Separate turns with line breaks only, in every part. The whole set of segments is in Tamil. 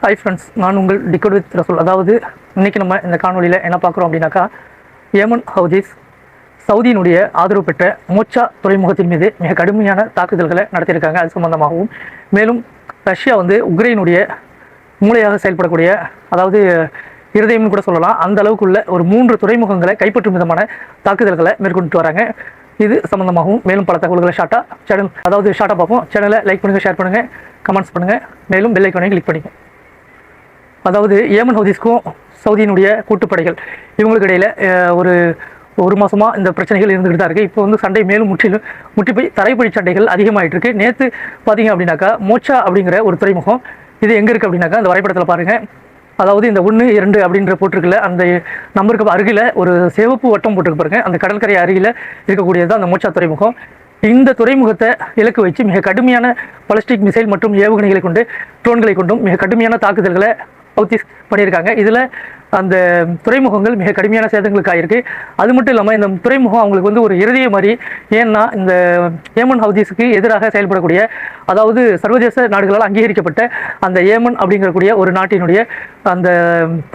ஹாய் ஃப்ரெண்ட்ஸ், நான் உங்கள் டிகோட் வித் ரசூல். அதாவது இன்றைக்கி நம்ம இந்த காணொலியில் என்ன பார்க்குறோம் அப்படின்னாக்கா, ஏமன் ஹவுதீஸ் சவுதியினுடைய ஆதரவு பெற்ற மோச்சா துறைமுகத்தின் மீது மிக கடுமையான தாக்குதல்களை நடத்தியிருக்காங்க. அது சம்பந்தமாகவும் மேலும் ரஷ்யா உக்ரைனுடைய மூளையாக செயல்படக்கூடிய, அதாவது இருதயம்னு கூட சொல்லலாம், அந்த அளவுக்குள்ள ஒரு 3 துறைமுகங்களை கைப்பற்றும் விதமான தாக்குதல்களை மேற்கொண்டு வராங்க. இது சம்பந்தமாகவும் மேலும் பல தகவல்களை ஷார்ட்டாக பார்ப்போம். சேனலை லைக் பண்ணுங்கள், ஷேர் பண்ணுங்கள், கமெண்ட்ஸ் பண்ணுங்கள், மேலும் பெல் ஐக்கானை கிளிக் பண்ணிங்க. அதாவது ஏமன் ஹவுதீஸ்க்கும் சவுதியினுடைய கூட்டுப்படைகள் இவங்களுக்கு இடையில் ஒரு மாதமாக இந்த பிரச்சனைகள் இருந்துகிட்டு தான் இருக்குது. இப்போ சண்டை மேலும் முற்றி போய் தரைப்படை சண்டைகள் அதிகமாகிட்டு இருக்கு. நேற்று பார்த்தீங்க அப்படின்னாக்கா, மோச்சா அப்படிங்கிற ஒரு துறைமுகம் இது எங்கே இருக்குது அப்படின்னாக்கா, அந்த வரைபடத்தில் பாருங்கள். அதாவது இந்த 1, 2 அப்படின்ற போட்டிருக்குல்ல, அந்த நம்பருக்கு அருகில் ஒரு சிவப்பு வட்டம் போட்டிருக்கு பாருங்க. அந்த கடற்கரை அருகில் இருக்கக்கூடியது அந்த மோச்சா துறைமுகம். இந்த துறைமுகத்தை இலக்கு வச்சு மிக கடுமையான பாலிஸ்டிக் மிசைல் மற்றும் ஏவுகணைகளை கொண்டு, ட்ரோன்களை கொண்டும் மிக கடுமையான தாக்குதல்களை ஹவுதீஸ் பண்ணியிருக்காங்க. இதில் அந்த துறைமுகங்கள் மிக கடுமையான சேதங்களுக்கு ஆகிருக்கு. அது மட்டும் இல்லாமல் இந்த துறைமுகம் அவங்களுக்கு ஒரு இறுதிய மாதிரி. ஏன்னா இந்த ஏமன் ஹவுதீஸுக்கு எதிராக செயல்படக்கூடிய, அதாவது சர்வதேச நாடுகளால் அங்கீகரிக்கப்பட்ட அந்த ஏமன் அப்படிங்கக்கூடிய ஒரு நாட்டினுடைய அந்த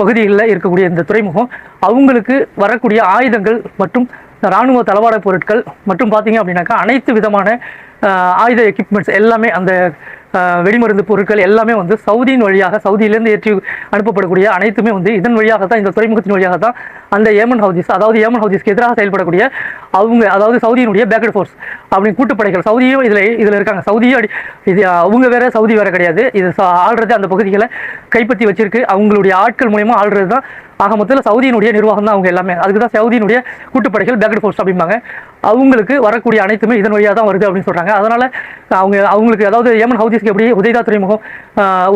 பகுதிகளில் இருக்கக்கூடிய இந்த துறைமுகம் அவங்களுக்கு வரக்கூடிய ஆயுதங்கள் மற்றும் இராணுவ தளவாட பொருட்கள் மற்றும் பார்த்தீங்க அப்படின்னாக்கா அனைத்து விதமான ஆயுத எக்யூப்மெண்ட்ஸ் எல்லாமே, அந்த வெடிமருந்து பொருட்கள் எல்லாமே சவுதியின் வழியாக, சவுதியிலேருந்து ஏற்றி அனுப்பப்படக்கூடிய அனைத்துமே இதன் வழியாக தான், இந்த துறைமுகத்தின் வழியாக தான் அந்த ஏமன் ஹவுதீஸ், அதாவது ஏமன் ஹவுதீஸ்க்கு எதிராக செயல்படக்கூடிய அதாவது சவுதியினுடைய பேக்கட் ஃபோர்ஸ் அப்படின்னு கூட்டுப்படைகள், சவுதியும் இதில் இருக்காங்க. சவுதியும் இது அவங்க வேற, சவுதி வேற கிடையாது. இது ஆள்றது அந்த பகுதிகளை கைப்பற்றி வச்சிருக்கு. அவங்களுடைய ஆட்கள் மூலயமா ஆள்றது தான். ஆக மொத்தத்தில் சவுதியினுடைய நிர்வாகம் தான் அவங்க எல்லாமே. அதுக்கு தான் சவுதியினுடைய கூட்டுப்படைகள் பேக்கட் ஃபோர்ஸ் அப்படிம்பாங்க. அவங்களுக்கு வரக்கூடிய அனைத்துமே இதன் வழியாக தான் வருது அப்படின்னு சொல்கிறாங்க. அதனால் அவங்களுக்கு, அதாவது ஏமன் ஹவுதீஸ்க்கு எப்படி உதைதா துறைமுகம்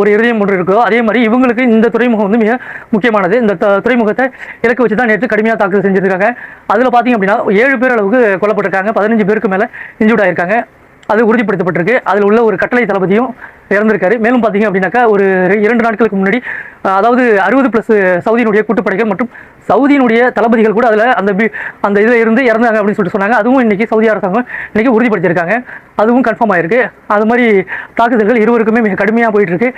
ஒரு இதயம் ஒன்று இருக்கோ, அதே மாதிரி இவங்களுக்கு இந்த துறைமுகம் மிக முக்கியமானது. இந்த துறைமுகத்தை இலக்கு வச்சு தான் நேற்று கடுமையாக தாக்குதல் செஞ்சுருக்காங்க. அதில் பார்த்தீங்க அப்படின்னா 7 பேர் அளவுக்கு கொல்லப்பட்டிருக்காங்க, 15 பேருக்கு மேலே இன்ஜூர்ட் ஆகியிருக்காங்க. அது உறுதிப்படுத்தப்பட்டிருக்கு. அதில் உள்ள ஒரு கட்டளை தளபதியும் இறந்திருக்காரு. மேலும் பார்த்தீங்க அப்படின்னாக்கா, ஒரு 2 நாட்களுக்கு முன்னாடி, அதாவது 60+ சவுதியினுடைய கூட்டுப்படைகள் மற்றும் சவுதியினுடைய தளபதிகள் கூட அதில் அந்த இதில் இருந்து இறந்தாங்க அப்படின்னு சொல்லிட்டு சொன்னாங்க. அதுவும் இன்றைக்கி சவுதி அரசாங்கம் இன்றைக்கி உறுதிப்படுத்தியிருக்காங்க. அதுவும் கன்ஃபார்ம் ஆகிருக்கு. அது மாதிரி தாக்குதல்கள் இருவருக்குமே மிக கடுமையாக போயிட்டுருக்கு.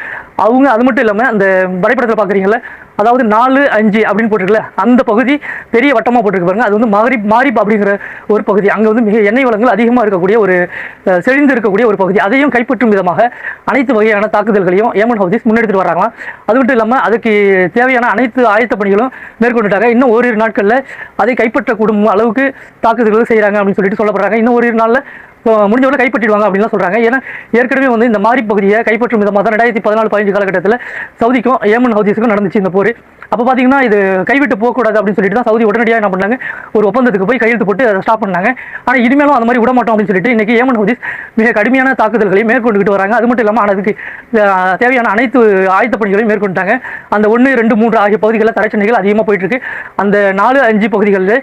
அது மட்டும் இல்லாமல் அந்த வரைபடத்தில் பார்க்குறீங்கள, அதாவது 4, 5 அப்படின்னு போட்டிருக்குல்ல, அந்த பகுதி பெரிய வட்டமாக போட்டிருக்கு பாருங்க. அது மாரிப் அப்படிங்கிற ஒரு பகுதி. அங்கே மிக எண்ணெய் வளங்கள் அதிகமாக இருக்கக்கூடிய, ஒரு செழிந்து இருக்கக்கூடிய ஒரு பகுதி. அதையும் கைப்பற்றும் விதமாக அனைத்து வகையான தாக்குதல்களையும் ஏமன் ஹவுதீஸ் முன்னெடுத்துட்டு வராங்களாம். அது மட்டும் இல்லாமல் அதுக்கு தேவையான அனைத்து ஆயத்த பணிகளும் மேற்கொண்டுட்டாங்க. இன்னும் ஓரிரு நாட்களில் அதை கைப்பற்றக்கூடும் அளவுக்கு தாக்குதல்கள் செய்கிறாங்க அப்படின்னு சொல்லிட்டு சொல்லப்படுறாங்க. இன்னும் ஓரிரு நாளில் முடிஞ்சவரை கைப்பற்றிடுவாங்க அப்படின்னு சொல்கிறாங்க. ஏன்னா ஏற்கனவே இந்த மாரி பகுதியை கைப்பற்றும் விதமாக தான் 2014-15 காலகட்டத்தில் சவுதிக்கும் ஏமன் ஹவுதீஸுக்கும் நடந்துச்சு இந்த போர். அப்போ பார்த்தீங்கன்னா இது கைவிட்டு போகக்கூடாது அப்படின்னு சொல்லிட்டு தான் சவுதி உடனடியாக என்ன பண்ணாங்க, ஒரு ஒப்பந்தத்துக்கு போய் கையெழுத்து போட்டு அதை ஸ்டாப் பண்ணாங்க. ஆனால் இனிமேலும் அந்த மாதிரி விட மாட்டோம் அப்படின்னு சொல்லிட்டு இன்றைக்கி ஏமன் ஹவுதீஸ் மிக கடுமையான தாக்குதல்களையும் மேற்கொண்டுகிட்டு வராங்க. அது மட்டும் இல்லாமல் அதுக்கு தேவையான அனைத்து ஆயுத பணிகளையும் மேற்கொண்டாங்க. அந்த 1, 2, 3 ஆகிய பகுதிகளில் தரைச்சண்டைகள் அதிகமாக போயிட்டு இருக்கு. அந்த 4, 5 பகுதிகளில்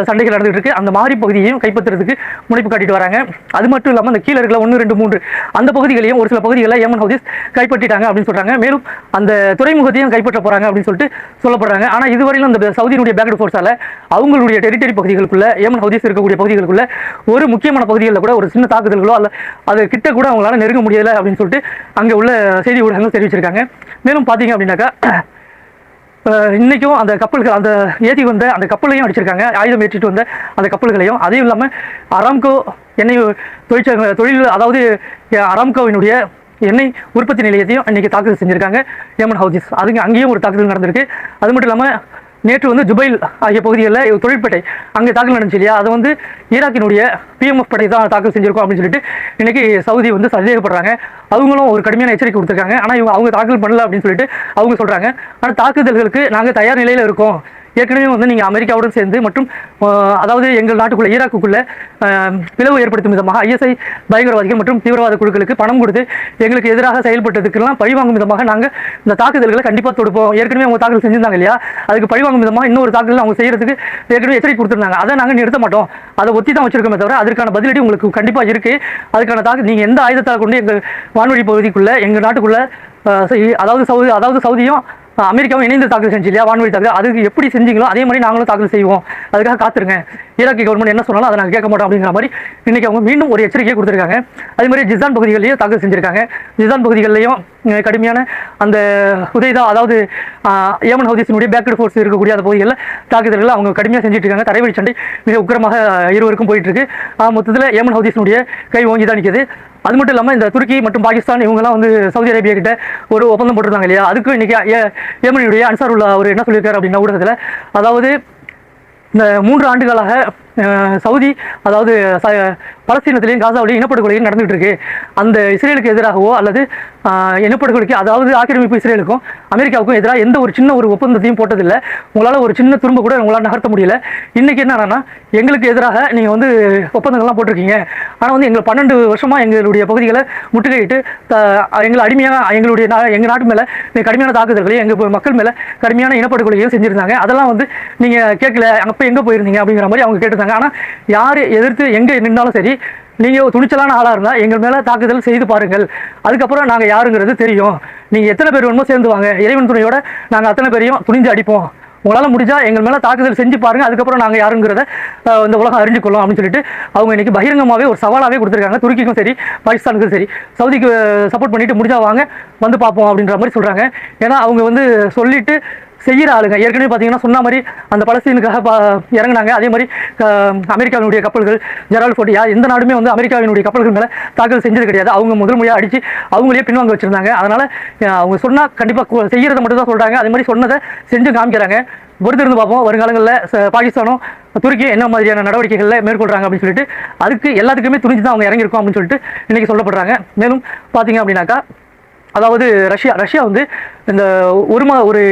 சண்டைகள் நடந்துகிட்டு இருக்கு. அந்த மாரி பகுதியையும் கைப்பற்றுறதுக்கு முனைப்பு காட்டிட்டு வராங்க. அது மட்டும் இல்லாமல் அந்த கீழே இருக்கிற 1, 2, 3 அந்த பகுதிகளையும் ஒரு சில பகுதிகளில் ஏமன் ஹவுதீஸ் கைப்பற்றிட்டாங்க அப்படின்னு சொல்றாங்க. மேலும் அந்த துறைமுகத்தையும் கைப்பற்ற போறாங்க அப்படின்னு சொல்லிட்டு சொல்லப்படுறாங்க. ஆனால் இதுவரையிலும் அந்த சவுதியினுடைய பேக்கட் ஃபோர்ஸால அவங்களுடைய டெரிட்டரி பகுதிகளுக்குள்ள, ஏமன் ஹவுதீஸ் இருக்கக்கூடிய பகுதிகளுக்குள்ள ஒரு முக்கியமான பகுதிகளில் கூட ஒரு சின்ன தாக்குதல்களோ அல்ல அது கிட்ட கூட அவங்களால நெருங்க முடியலை அப்படின்னு சொல்லிட்டு அங்கே உள்ள செய்தி ஊடகங்கள் தெரிவிச்சிருக்காங்க. மேலும் பார்த்தீங்க அப்படின்னாக்கா, இன்றைக்கும் அந்த கப்பல்கள், அந்த ஏற்றி வந்த அந்த கப்பலையும் அடிச்சிருக்காங்க, ஆயுதம் ஏற்றிட்டு வந்த அந்த கப்பல்களையும். அதையும் இல்லாமல் அராம்கோ எண்ணெய் தொழில், அதாவது அராம்கோவினுடைய எண்ணெய் உற்பத்தி நிலையத்தையும் இன்றைக்கி தாக்குதல் செஞ்சுருக்காங்க ஏமன் ஹவுதீஸ். அங்கேயும் ஒரு தாக்குதல் நடந்திருக்கு. அது மட்டும் இல்லாமல் நேற்று ஜுபைல் ஆகிய பகுதிகளில் தொழிற்பேட்டை அங்கே தாக்கல் நடந்துச்சு இல்லையா, அதை ஈராக்கினுடைய PMF படை தான் தாக்கல் செஞ்சிருக்கோம் அப்படின்னு சொல்லிட்டு இன்றைக்கி சவுதி சந்தேகப்படுறாங்க. அவங்களும் ஒரு கடுமையான எச்சரிக்கை கொடுத்துருக்காங்க. ஆனால் அவங்க தாக்கல் பண்ணல அப்படின்னு சொல்லிட்டு அவங்க சொல்கிறாங்க. ஆனால் தாக்குதல்களுக்கு நாங்கள் தயார் நிலையில் இருக்கோம். ஏற்கனவே நீங்கள் அமெரிக்காவுடன் சேர்ந்து மற்றும் அதாவது எங்கள் நாட்டுக்குள்ளே, ஈராக்குக்குள்ளே பிளவு ஏற்படுத்தும் விதமாக ISI பயங்கரவாதிகள் மற்றும் தீவிரவாத குழுக்களுக்கு பணம் கொடுத்து எங்களுக்கு எதிராக செயல்பட்டதுக்கெல்லாம் பழிவாங்கும் விதமாக நாங்கள் இந்த தாக்குதல்களை கண்டிப்பாக தொடுப்போம். ஏற்கனவே அவங்க தாக்கல் செஞ்சிருந்தாங்க இல்லையா, அதுக்கு பழிவாங்கும் விதமாக இன்னொரு தாக்குதல் அவங்க செய்யறதுக்கு ஏற்கனவே எச்சரிக்கை கொடுத்துருந்தாங்க. அதை நாங்கள் நிறுத்த மாட்டோம், அதை ஒத்தி தான் வச்சிருக்கோமே தவிர அதற்கான பதிலடி உங்களுக்கு கண்டிப்பாக இருக்குது. அதுக்கான நீங்கள் எந்த ஆயுதத்தால் கொண்டு எங்கள் வான்வழி பகுதிக்குள்ளே, எங்கள் நாட்டுக்குள்ளே, அதாவது சவுதியும் அமெரிக்காவும் இணைந்து தாக்கல் செஞ்சு இல்லையா வான்வழி தாக்குதல், அதுக்கு எப்படி செஞ்சீங்களோ அதே மாதிரி நாங்களும் தாக்கல் செய்வோம், அதுக்காக காத்துருங்க, ஈராக்கி கவர்மெண்ட் என்ன சொன்னாலும் அதை நாங்கள் கேட்க மாட்டோம் அப்படிங்கிற மாதிரி இன்றைக்கி அவங்க மீண்டும் ஒரு எச்சரிக்கையை கொடுத்துருக்காங்க. அதே மாதிரி ஜிசான் பகுதிகளிலையும் தாக்கல் செஞ்சுருக்காங்க. ஜிசான் பகுதிகளிலையும் கடுமையான அந்த உதைதா, அதாவது ஏமன் ஹவுதிஸினுடைய பேக்கட் ஃபோர்ஸ் இருக்கக்கூடிய அந்த பகுதிகளில் தாக்குதல்கள் அவங்க கடுமையாக செஞ்சுட்டு இருக்காங்க. தரைவழி சண்டை மிக உக்கிரமாக இருவருக்கும் போயிட்டு இருக்கு. மொத்தத்தில் ஏமன் ஹவுதிஸினுடைய கை ஓங்கி தான் நிற்குது. அது மட்டும் இல்லாமல் இந்த துருக்கி மற்றும் பாகிஸ்தான் இவங்கெல்லாம் வந்து சவுதி அரேபியா கிட்ட ஒரு ஒப்பந்தம் போட்டிருந்தாங்க இல்லையா, அதுக்கும் இன்னைக்கு ஏமனுடைய அன்சாருல்லா அவர் என்ன சொல்லியிருக்காரு அப்படின்னா ஊடகத்தில், அதாவது இந்த 3 ஆண்டுகளாக சவுதி, அதாவது பலஸ்தீனத்திலையும் காசாவிலையும் இனப்படுகொலையும் நடந்துகிட்டு இருக்கு. அந்த இஸ்ரேலுக்கு எதிராகவோ அல்லது இனப்படுகொலைக்கு, அதாவது ஆக்கிரமிப்பு இஸ்ரேலுக்கும் அமெரிக்காவுக்கும் எதிராக எந்த ஒரு சின்ன ஒரு ஒப்பந்தத்தையும் போட்டதில்லை. உங்களால் ஒரு சின்ன துரும்ப கூட உங்களால் நகர்த்த முடியல. இன்றைக்கி என்னன்னா, எங்களுக்கு எதிராக நீங்கள் வந்து ஒப்பந்தங்கள்லாம் போட்டிருக்கீங்க, ஆனால் வந்து எங்களை 12 வருஷமாக எங்களுடைய பகுதிகளை முற்றுகையிட்டு எங்களை அடிமையாக எங்கள் நாட்டு மேலே கடுமையான தாக்குதல்களையும் எங்கள் மக்கள் மேலே கடுமையான இனப்படுகொலையும் செஞ்சுருந்தாங்க. அதெல்லாம் வந்து நீங்கள் கேட்கல, அப்போ எங்கே போயிருந்தீங்க அப்படிங்கிற மாதிரி அவங்க கேட்டிருந்தாங்க. ஆனால் யார் எதிர்த்து எங்கே நின்றாலும் சரி, நீங்கள் துணிச்சலான ஆளாக இருந்தால் எங்கள் மேலே தாக்குதல் செய்து பாருங்கள், அதுக்கப்புறம் நாங்கள் யாருங்கிறது தெரியும். நீங்கள் எத்தனை பேர் வேணுமோ சேர்ந்து வாங்க, இறைவன் துணையோட நாங்கள் அத்தனை பேரையும் துணிஞ்சு அடிப்போம், உங்களால் முடிஞ்சால் எங்கள் மேலே தாக்குதல் செஞ்சு பாருங்கள், அதுக்கப்புறம் நாங்கள் யாருங்கிறத இந்த உலகம் அறிஞ்சிக்கொள்ளும் அப்படின்னு சொல்லிட்டு அவங்க இன்றைக்கி பகிரங்கமாகவே ஒரு சவாலாகவே கொடுத்துருக்காங்க. துருக்கிக்கும் சரி பாகிஸ்தானுக்கும் சரி, சவுதிக்கு சப்போர்ட் பண்ணிவிட்டு முடிஞ்சா வாங்க வந்து பார்ப்போம் அப்படின்ற மாதிரி சொல்கிறாங்க. ஏன்னா அவங்க வந்து சொல்லிவிட்டு செய்கிற ஆளுங்க. ஏற்கனவே பார்த்தீங்கன்னா சொன்ன மாதிரி அந்த பலஸ்தீனுக்காக இறங்கினாங்க. அதே மாதிரி அமெரிக்காவினுடைய கப்பல்கள், ஜெரால்ட் ஃபோர்ட், எந்த நாடுமே வந்து அமெரிக்காவினுடைய கப்பல்கள் மேலே தாக்குதல் செஞ்சது கிடையாது. அவங்க முதல் முறையாக அடித்து அவங்களே பின்வாங்க வச்சுருந்தாங்க. அதனால் அவங்க சொன்னால் கண்டிப்பாக செய்கிறத மட்டும் தான் சொல்கிறாங்க. அதே மாதிரி சொன்னதை செஞ்சு காமிக்கிறாங்க. பொறுத்திருந்து பார்ப்போம் வருங்காலங்களில் பாகிஸ்தானும் துருக்கி என்ன மாதிரியான நடவடிக்கைகளில் மேற்கொள்கிறாங்க அப்படின்னு சொல்லிட்டு. அதுக்கு எல்லாத்துக்குமே துணிஞ்சு தான் அவங்க இறங்கியிருக்கோம் அப்படின்னு சொல்லிட்டு இன்றைக்கி சொல்லப்படுறாங்க. மேலும் பார்த்தீங்க அப்படின்னாக்கா, அதாவது ரஷ்யா வந்து இந்த ஒரு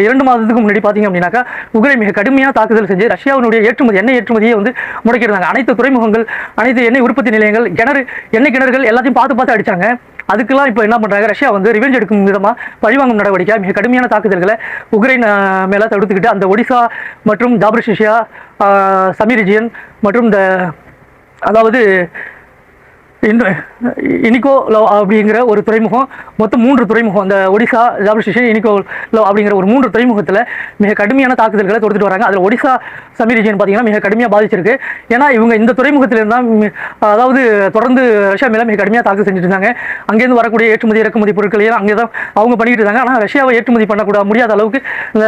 2 மாதத்துக்கு முன்னாடி பார்த்தீங்க அப்படின்னாக்கா உக்ரைன் மிக கடுமையாக தாக்குதல் செஞ்சு ரஷ்யாவினுடைய எண்ணெய் ஏற்றுமதியை வந்து முடக்கியிருந்தாங்க. அனைத்து துறைமுகங்கள், அனைத்து எண்ணெய் உற்பத்தி நிலையங்கள், எண்ணெய் கிணறுகள் எல்லாத்தையும் பார்த்து அடித்தாங்க. அதுக்கெல்லாம் இப்போ என்ன பண்ணுறாங்க, ரஷ்யா வந்து ரிவெஞ்ச் எடுக்கும் விதமாக பழிவாங்கும் நடவடிக்கை மிக கடுமையான தாக்குதல்களை உக்ரைன் மேலே தடுத்துக்கிட்டு அந்த ஒடிசா மற்றும் ஜாப்ரிஷியா, சமிரிஜியன் மற்றும் இந்த அதாவது இனிகோ லவ் அப்படிங்கிற ஒரு துறைமுகம், மொத்தம் 3 துறைமுகம், அந்த ஒடிசா, ஜாப்ரிஷியா, இனிகோ லவ் அப்படிங்கிற ஒரு 3 துறைமுகத்தில் மிக கடுமையான தாக்குதல்களை தொடுத்துட்டு வராங்க. அதில் ஒடிசா சமி ரீஜன் பார்த்தீங்கன்னா மிக கடுமையாக பாதிச்சிருக்கு. ஏன்னா இவங்க இந்த துறைமுகத்தில் இருந்தால் அதாவது தொடர்ந்து ரஷ்யா மேலே மிக கடுமையாக தாக்குதல் செஞ்சுட்டு இருந்தாங்க. அங்கேருந்து வரக்கூடிய ஏற்றுமதி இறக்குமதி பொருட்களையும் அங்கே தான் அவங்க பண்ணிக்கிட்டு இருந்தாங்க. ஆனால் ரஷ்யாவை ஏற்றுமதி பண்ணக்கூட முடியாத அளவுக்கு இந்த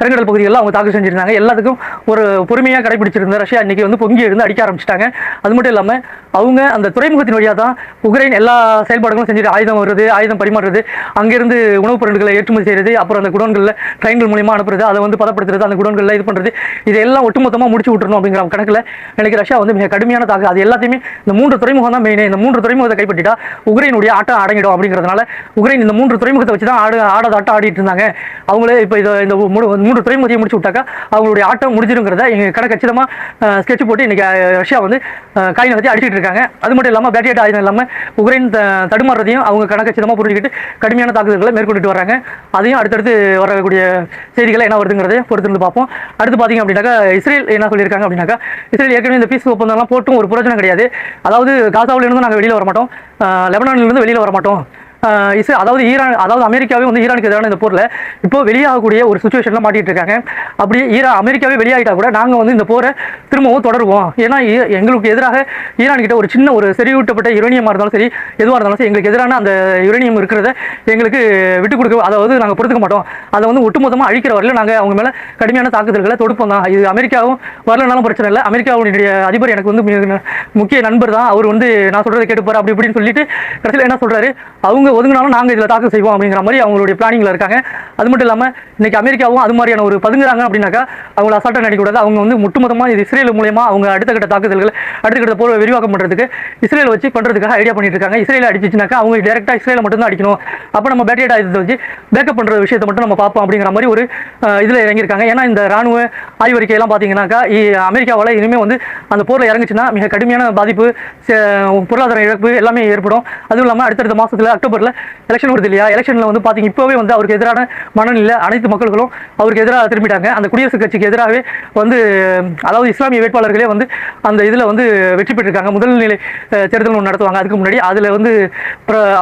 கருங்கடல் பகுதிகளில் அவங்க தாக்குதல் செஞ்சுருந்தாங்க. எல்லாத்துக்கும் ஒரு பொறுமையாக கடைபிடிச்சிருந்த ரஷ்யா இன்றைக்கி வந்து பொங்கி இருந்து அடிக்க ஆரம்பிச்சிட்டாங்க. அது மட்டும் இல்லாமல் அவங்க அந்த துறைமுகத்தின் வழியாக தான் உக்ரைன் எல்லா செயல்பாடுகளும் செஞ்சுட்டு, ஆயுதம் வருது, ஆயுதம் பரிமாறுறது, அங்கேருந்து உணவுப் பொருட்களை ஏற்றுமதி செய்கிறது, அப்புறம் அந்த குடோன்களில் ட்ரெயின்கள் மூலியமாக அனுப்புறது, அதை வந்து பதப்படுத்துறது, அந்த குடோன்களில் இது பண்ணுறது, இதெல்லாம் ஒட்டுமொத்தமாக முடிச்சு விட்டுறணும் அப்படிங்கிற கணக்கில் எனக்கு ரஷ்யா வந்து மிக கடுமையான தாக்கு. அது எல்லாத்தையுமே இந்த 3 துறைமுகம் தான் மெயின். இந்த 3 துறைமுகத்தை கைப்பற்றிட்டா உக்ரைனுடைய ஆட்டம் அடங்கிடும் அப்படிங்கிறதுனால உக்ரைன் இந்த 3 துறைமுகத்தை வச்சு தான் ஆட்டம் ஆடிட்டு இருந்தாங்க. அவங்களே இப்போ இந்த 3 துறைமுகத்தையும் முடிச்சு விட்டாக்கா அவங்களுடைய ஆட்டம் முடிஞ்சிருங்கிறத எங்கள் கடை கச்சிதமாக ஸ்கெட்ச் போட்டு இன்றைக்கி ரஷ்யா வந்து கை நகர்த்தி அடிச்சுட்டு இருக்காங்க. அது மட்டும் இல்லாமல் பேட்டியேட் ஆயுதம் இல்லாமல் உக்ரைன் தடுமாறதையும் அவங்க கணக்கச்சிதமாக புரிஞ்சுக்கிட்டு கடுமையான தாக்குதல்களை மேற்கொண்டுட்டு வராங்க. அதையும் அடுத்தடுத்து வரக்கூடிய செய்திகளை என்ன வருதுங்கிறதையும் பொறுத்திருந்து பார்ப்போம். அடுத்து பார்த்தீங்க அப்படின்னாக்கா இஸ்ரேல் என்ன சொல்லியிருக்காங்க அப்படின்னாக்கா, இஸ்ரேல் ஏற்கனவே இந்த பீஸ் ஒப்பந்தம்லாம் போட்டும் ஒரு பிரச்சனை கிடையாது. அதாவது காசாவிலிருந்து நாங்கள் வெளியில் வர மாட்டோம், லெபனானிலிருந்து வெளியில் வர மாட்டோம், அதாவது அமெரிக்காவே வந்து ஈரானுக்கு எதிரான இந்த போரில் இப்போ வெளியாகக்கூடிய ஒரு சுச்சுவேஷனில் மாட்டிகிட்டு இருக்காங்க. அப்படி அமெரிக்காவே வெளியாகிட்டா கூட நாங்கள் வந்து இந்த போரை திரும்பவும் தொடருவோம். ஏன்னா எங்களுக்கு எதிராக ஈரான்கிட்ட ஒரு சின்ன ஒரு செறிவூட்டப்பட்ட யுரேனியமாக இருந்தாலும் சரி, எதுவாக இருந்தாலும் சரி, எங்களுக்கு எதிரான அந்த யுரேனியம் இருக்கிறத எங்களுக்கு விட்டுக் கொடுக்க, அதாவது நாங்கள் பொறுத்துக்க மாட்டோம். அதை வந்து ஒட்டுமொத்தமாக அழிக்கிற வரையில் நாங்கள் அவங்க மேலே கடுமையான தாக்குதல்களை தொடுப்போம் தான். இது அமெரிக்காவும் வரலனாலும் பிரச்சனை இல்லை. அமெரிக்காவுடைய அதிபர் எனக்கு வந்து முக்கிய நண்பர் தான், அவர் வந்து நான் சொல்கிறத கேட்டுப்பார் அப்படி இப்படின்னு சொல்லிட்டு கடைசியில் என்ன சொல்கிறாரு, அவங்க ஒதுங்கினாலும் நாங்கள் இதில் தாக்கல் செய்வோம் அப்படிங்கிற மாதிரி அவங்களுடைய பிளானிங்கில் இருக்காங்க. அது மட்டும் இல்லாமல் இன்றைக்கி அமெரிக்காவும் அது மாதிரியான ஒரு பதுங்குறாங்க அப்படின்னாக்கா அவங்கள அசால்ட்டாக நினைக்கக்கூடாது. அவங்க வந்து ஒட்டுமொத்தமாக இது இஸ்ரேல் மூலமாக அவங்க அடுத்த கட்ட தாக்குதல்கள், அடுத்த கட்ட போர் விரிவாக்கம் பண்ணுறதுக்கு இஸ்ரேலை வச்சு பண்ணுறதுக்காக ஐடியா பண்ணிட்டு இருக்காங்க. இஸ்ரேலை அடிச்சிச்சுனாக்கா அவங்க டேரெக்டாக இஸ்ரேலை மட்டும் தான் அடிக்கணும். அப்போ நம்ம பேட்டியேட் ஆயுதத்தை வச்சு பேக்கப் பண்ணுற விஷயத்தை மட்டும் நம்ம பார்ப்போம் அப்படிங்கிற மாதிரி ஒரு இதில் இறங்கியிருக்காங்க. ஏன்னா இந்த ராணுவ ஆய்வறிக்கையெல்லாம் பார்த்தீங்கன்னாக்கா அமெரிக்காவால் இனிமேல் வந்து அந்த போரில் இறங்குச்சுன்னா மிக கடுமையான பாதிப்பு, பொருளாதார இழப்பு எல்லாமே ஏற்படும். அதுவும் இல்லாமல் அடுத்தடுத்த மாதத்தில் அக்டோபரில் எலெக்ஷன் வருது இல்லையா, எலெக்ஷனில் வந்து பார்த்தீங்க இப்போவே வந்து அவருக்கு எதிரான மனநிலை அனைத்து மக்களும் அவருக்கு எதிராக திரும்பிட்டாங்க. அந்த குடியரசுக் கட்சிக்கு எதிராகவே வந்து அதாவது இஸ்லாமிய வேட்பாளர்களே வந்து அந்த இதில் வந்து வெற்றி பெற்றிருக்காங்க. முதல் நிலை தேர்தல் ஒன்று நடத்துவாங்க அதுக்கு முன்னாடி. அதில் வந்து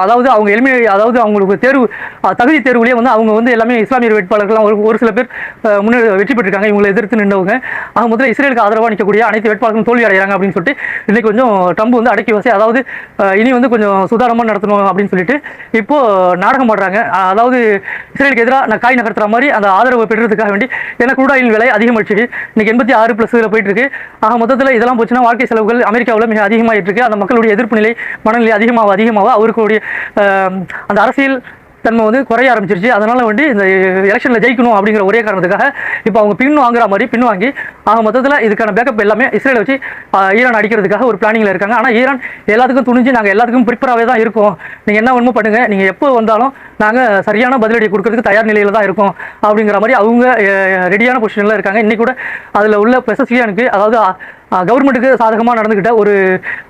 அதாவது அவங்க அதாவது அவங்களுக்கு தேர்வு தகுதி தேர்வுலேயே வந்து அவங்க வந்து எல்லாமே இஸ்லாமிய வேட்பாளர்கள்லாம் ஒரு சில பேர் முன்னே வெற்றி பெற்றிருக்காங்க. இவங்களை எதிர்த்து நின்றவங்க முதல்ல இஸ்ரேலுக்கு ஆதரவாக நிற்கக்கூடிய அனைத்து வேட்பாளர்களும் தோல்வி அடைகிறாங்க அப்படின்னு சொல்லிட்டு இன்னைக்கு கொஞ்சம் ட்ரம்ப் வந்து அடக்கி வச்சு அதாவது இனி வந்து கொஞ்சம் சுதாரணமாக நடத்தணும் அப்படின்னு சொல்லிட்டு இப்போ நாடகம் ஆடுறாங்க. அதாவது இஸ்ரேலுக்கு எதிராக காய் நகர்த்துற மாதிரி அந்த ஆதரவை பெறுறதுக்காக வேண்டி ஏன்னா க்ரூட் ஆயில் விலை அதிகமாகிடுச்சு. இன்னைக்கு 86+ போயிட்டு இருக்கு. மொத்தத்தில் இதெல்லாம் போச்சுன்னா வாழ்க்கை செலவுகள் அமெரிக்காவில் மிக அதிகமாகிட்டு இருக்கு. அந்த மக்களுடைய எதிர்ப்பு நிலை மனநிலை அதிகமாக அவருக்குடைய அந்த அரசியல் தன்மை வந்து குறைய ஆரம்பிச்சிருச்சு. அதனால வந்து இந்த எலெக்ஷனில் ஜெயிக்கணும் அப்படிங்கிற ஒரே காரணத்துக்காக இப்போ அவங்க வாங்குற மாதிரி பின்வாங்கி மொத்தத்தில் இதுக்கான பேக்கப் எல்லாமே இஸ்ரேலை வச்சு ஈரான் அடிக்கிறதுக்காக ஒரு பிளானிங்கில் இருக்காங்க. ஆனால் ஈரான் எல்லாத்துக்கும் துணிஞ்சு நாங்கள் எல்லாத்துக்கும் ப்ரிப்பராகவே தான் இருக்கோம், நீங்கள் என்ன வேணுமோ பண்ணுங்கள், நீங்கள் எப்போ வந்தாலும் நாங்கள் சரியான பதிலடி கொடுக்கறதுக்கு தயார் நிலையில் தான் இருக்கோம் அப்படிங்கிற மாதிரி அவங்க ரெடியான பொசிஷனில் இருக்காங்க. இன்றைக்கி கூட அதில் உள்ள பெசஸ்கியானுக்கு அதாவது கவர்மெண்ட்டுக்கு சாதகமாக நடந்துக்கிட்ட ஒரு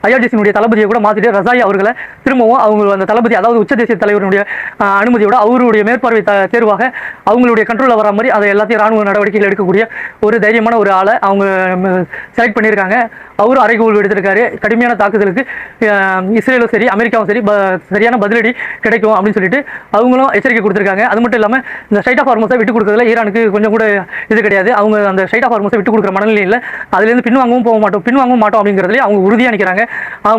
ஐஆர்ஜிசியினுடைய தளபதியை கூட மாற்றிட்டு ரசாய் அவர்களை திரும்பவும் அவங்க அந்த தளபதி அதாவது உச்ச தேசிய தலைவருடைய அனுமதியோட அவருடைய மேற்பார்வை தேர்வாக அவங்களுடைய கண்ட்ரோலில் வர மாதிரி அதை எல்லாத்தையும் ராணுவ நடவடிக்கைகள் எடுக்கக்கூடிய ஒரு தைரியமான ஒரு ஆளை அவங்க செலக்ட் பண்ணியிருக்காங்க. அவரும் அறைகூல் எடுத்திருக்காரு. கடுமையான தாக்குதலுக்கு இஸ்ரேலும் சரி அமெரிக்காவும் சரி சரியான பதிலடி கிடைக்கும் அப்படின்னு சொல்லிட்டு அவங்களும் எச்சரிக்கை கொடுத்துருக்காங்க. அது மட்டும் இல்லாமல் இந்த ஸ்ட்ரைட் ஆஃப் ஹார்மஸை விட்டு கொடுக்குறதுல ஈரானுக்கு கொஞ்சம் கூட இது கிடையாது. அவங்க அந்த ஸ்ட்ரைட் ஆஃப் ஹார்மஸை விட்டு கொடுக்குற மனநிலையில் அதுலேருந்து பின்வாங்கவும் பின்வாங்க மாட்டோம் அப்படிங்கிறதுலேயே அவங்க உறுதியாக நிற்கிறாங்க.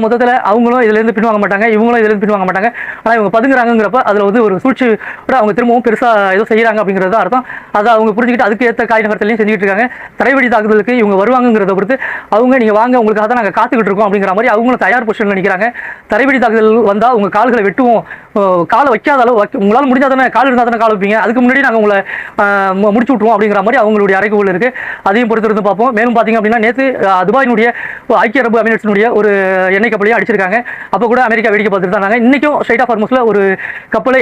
மொத்தத்தில் அவங்களும் இதுலேருந்து பின்வாங்க மாட்டாங்க, இவங்களும் இதுலேருந்து பின்வாங்க மாட்டாங்க. ஆனால் இவங்க பதுங்குறாங்கிறப்ப அதில் வந்து ஒரு சூழ்ச்சியோட அவங்க திரும்பவும் பெருசாக ஏதோ செய்கிறாங்க அப்படிங்கிறது தான் அர்த்தம். அதை அவங்க புரிஞ்சுக்கிட்டு அதுக்கு ஏற்ற காய் நகரத்துலையும் செஞ்சுட்டு இருக்காங்க. தரைவழி தாக்குதலுக்கு இவங்க வருவாங்கிறத பொறுத்து அவங்க நீங்கள் வாங்க உங்களுக்காக தான் நாங்கள் காத்துக்கிட்டு இருக்கோம் அப்படிங்கிற மாதிரி அவங்களும் தயார் பொசிஷனில் நிற்கிறாங்க. தரைவழி தாக்குதல் வந்தால் உங்கள் கால்களை வெட்டுவோம், காலை வைக்காத அளவு உங்களால் முடிஞ்சால் தானே கால் இருந்தால் தானே கால் வைப்பீங்க, அதுக்கு முன்னாடி நாங்கள் உங்களை முடிச்சு விட்ருவோம் அப்படிங்கிற மாதிரி அவங்களுடைய அறைகூவல் இருக்குது. அதையும் பொறுத்திருந்து பார்ப்போம். மேலும் பார்த்தீங்க அப்படின்னா நேற்று துபாயினுடைய ஐக்கிய அரபு எமிரேட்ஸினுடைய ஒரு எண்ணெய் கப்பலையும் அடிச்சிருக்காங்க. அப்போ கூட அமெரிக்கா வேடிக்கை பார்த்துட்டு இருந்தாங்க. இன்றைக்கும் ஸ்ட்ரைட் ஆஃப் ஹார்மஸில் ஒரு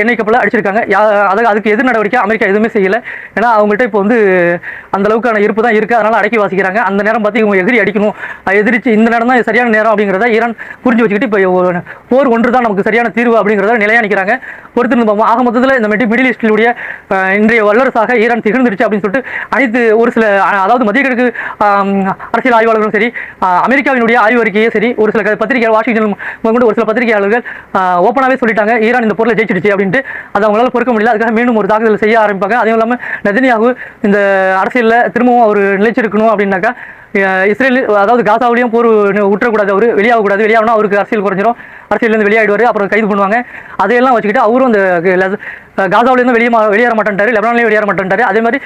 எண்ணெய் கப்பலை அடிச்சிருக்காங்க. அதுக்கு எதிர் நடவடிக்கை அமெரிக்கா எதுவுமே செய்யலை. ஏன்னா அவங்கள்ட்ட இப்போ வந்து அந்த அளவுக்கான இருப்பு தான் இருக்குது. அதனால் அடக்கி வாசிக்கிறாங்க. அந்த நேரம் பார்த்து இவங்க எதிரி அடிக்கணும், எதிரிச்சு இந்த நேரம் தான் சரியான நேரம் அப்படிங்கிறத ஈரான் புரிஞ்சு வச்சுக்கிட்டு இப்போ போர் ஒன்று தான் நமக்கு சரியான தீர்வு அப்படிங்கிறத நிலையாக நிற்கிறாங்க. பொறுத்திருந்து பார்ப்போம். மொத்தத்தில் இந்த மிடில் ஈஸ்டிலுடைய இன்றைய வல்லரசாக ஈரான் திகழ்ந்துருச்சு அப்படின்னு சொல்லிட்டு அனைத்து ஒரு சில அதாவது மத்திய கிழக்கு அரசியல் ஆய்வாளர்களும் சரி அமெரிக்காவினுடைய ஆய்வு அறிக்கையே சரி ஒரு சில பத்திரிகை வாஷிங்டன் கொண்டு ஒரு சில பத்திரிகையாளர்கள் ஓப்பனாகவே சொல்லிட்டாங்க ஈரான் இந்த பொருளை ஜெயிச்சிடுச்சு அப்படின்ட்டு. அதை அவங்களால பொறுக்க முடியல. அதுக்காக மீண்டும் ஒரு தாக்குதல் செய்ய ஆரம்பிப்பாங்க. அதுவும் இல்லாமல் நெதன்யாகு இந்த அரசியலில் திரும்பவும் அவர் நிலைச்சிருக்கணும் அப்படின்னாக்கா இஸ்ரேல் அதாவது காசாவிலையும் போர் விட்டுறக்கூடாது, அவர் வெளியாகக்கூடாது. வெளியாகனா அவருக்கு அரசியல் குறைஞ்சிரும், அரசியலேருந்து வெளியாகிடுவார், அப்புறம் கைது பண்ணுவாங்க. அதையெல்லாம் வச்சுக்கிட்டு அவரும் அந்த காசாவிலேருந்து வெளியேற மாட்டேன்ட்டார், லெபனான்லேயும் வெளியேற மாட்டேன்ட்டார். அதே மாதிரி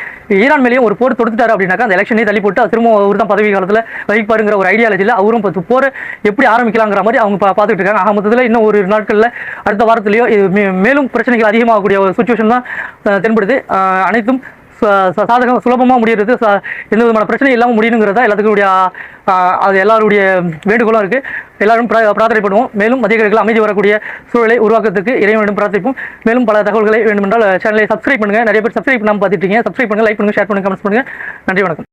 ஈரான் மேலேயும் ஒரு போர் தொடுத்துட்டாரு அப்படின்னாக்கா அந்த எலெக்ஷனே தள்ளி போட்டு திரும்ப அவர் தான் பதவி காலத்தில் வகிப்பாருங்கிற ஒரு ஐடியாலஜியில் அவரும் போர் எப்படி ஆரம்பிக்கலாங்கிற மாதிரி அவங்க பார்த்துட்டு இருக்காங்க. மொத்தத்தில் இன்னும் ஒரு நாட்களில் அடுத்த வாரத்திலேயோ மேலும் பிரச்சனைகள் அதிகமாகக்கூடிய ஒரு சுச்சுவேஷன் தான் தென்படுது. அனைத்தும் சுலபமாக முடியறது, எந்த விதமான பிரச்சனை இல்லாமல் முடியணுங்கிறதா எல்லாத்துக்குடைய அது எல்லாருடைய வேண்டுகோளும் இருக்குது. எல்லாரும் பிரார்த்தனை பண்ணுவோம். மேலும் மத்திய கிழக்கில் அமைதி வரக்கூடிய சூழலை உருவாக்கத்துக்கு இறைவனிடம் பிரார்த்திப்போம். மேலும் பல தகவல்களை வேண்டுமென்றால் சேனலை சப்ஸ்கிரைப் பண்ணுங்கள். நிறைய பேர் சப்ஸ்கிரைப் பண்ணாமல் பார்த்துட்டீங்க. சப்ஸ்கிரைப் பண்ணுங்கள், லைக் பண்ணுங்கள், ஷேர் பண்ணுங்கள், கமெண்ட்ஸ் பண்ணுங்கள். நன்றி, வணக்கம்.